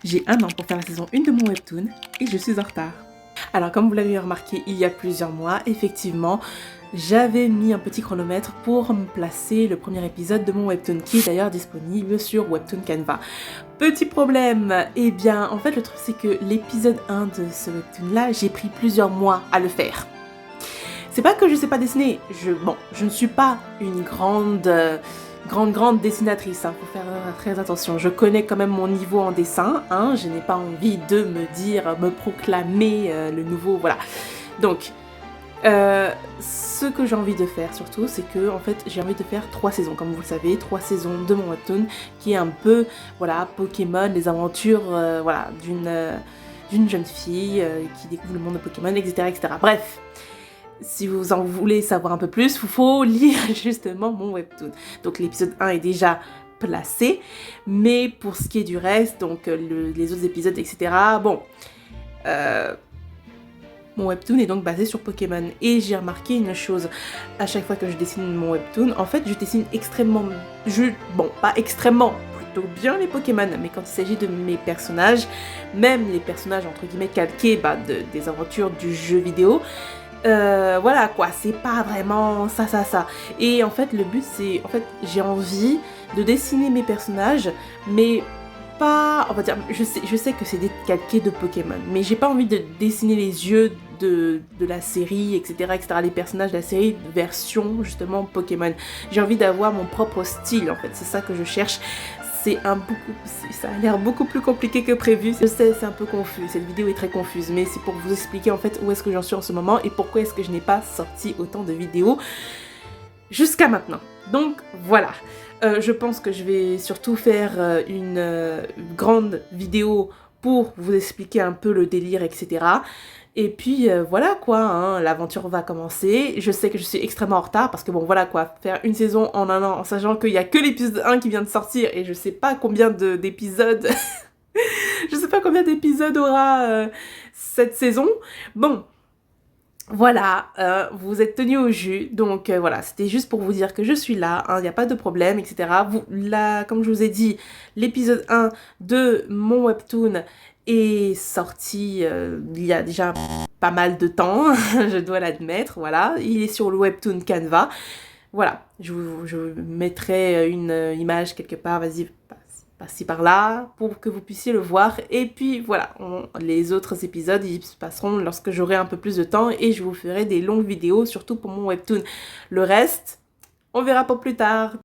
J'ai un an pour faire la saison 1 de mon webtoon et je suis en retard. Alors comme vous l'avez remarqué il y a plusieurs mois, effectivement, j'avais mis un petit chronomètre pour me placer le premier épisode de mon webtoon qui est d'ailleurs disponible sur Webtoon Canva. Petit problème, eh bien en fait le truc c'est que l'épisode 1 de ce webtoon là, j'ai pris plusieurs mois à le faire. C'est pas que je sais pas dessiner, je ne suis pas une grande dessinatrice, faut faire très attention. Je connais quand même mon niveau en dessin, je n'ai pas envie de me proclamer le nouveau, voilà. Donc, ce que j'ai envie de faire surtout, c'est que en fait j'ai envie de faire 3 saisons, comme vous le savez, 3 saisons de mon webtoon, qui est un peu, voilà, Pokémon, les aventures, voilà, d'une jeune fille qui découvre le monde de Pokémon, etc., etc. Bref. Si vous en voulez savoir un peu plus, il faut lire justement mon webtoon. Donc l'épisode 1 est déjà placé, mais pour ce qui est du reste, donc les autres épisodes, etc., bon, mon webtoon est donc basé sur Pokémon. Et j'ai remarqué une chose, à chaque fois que je dessine mon webtoon, en fait je dessine pas extrêmement, plutôt bien les Pokémon, mais quand il s'agit de mes personnages, même les personnages entre guillemets calqués des aventures du jeu vidéo, voilà quoi, c'est pas vraiment ça. Et en fait le but c'est, en fait j'ai envie de dessiner mes personnages, mais pas, on va dire, je sais que c'est des calqués de Pokémon, mais j'ai pas envie de dessiner les yeux de la série, etc., les personnages de la série version justement Pokémon. J'ai envie d'avoir mon propre style en fait, c'est ça que je cherche. Ça a l'air beaucoup plus compliqué que prévu. Je sais, c'est un peu confus, cette vidéo est très confuse, mais c'est pour vous expliquer en fait où est-ce que j'en suis en ce moment et pourquoi est-ce que je n'ai pas sorti autant de vidéos jusqu'à maintenant. Donc voilà, je pense que je vais surtout faire une grande vidéo pour vous expliquer un peu le délire, etc. Et puis voilà quoi, l'aventure va commencer. Je sais que je suis extrêmement en retard parce que bon voilà quoi, faire une saison en un an en sachant qu'il y a que l'épisode 1 qui vient de sortir et je sais pas combien d'épisodes je sais pas combien d'épisodes aura cette saison. Bon, voilà, vous êtes tenus au jus, donc voilà, c'était juste pour vous dire que je suis là, il n'y a pas de problème, etc. Là, comme je vous ai dit, l'épisode 1 de mon webtoon est sorti il y a déjà pas mal de temps, je dois l'admettre, voilà. Il est sur le webtoon Canva, voilà. Je mettrai une image quelque part, vas-y, par-ci par-là, pour que vous puissiez le voir. Et puis voilà, les autres épisodes, ils se passeront lorsque j'aurai un peu plus de temps et je vous ferai des longues vidéos, surtout pour mon webtoon. Le reste, on verra pour plus tard.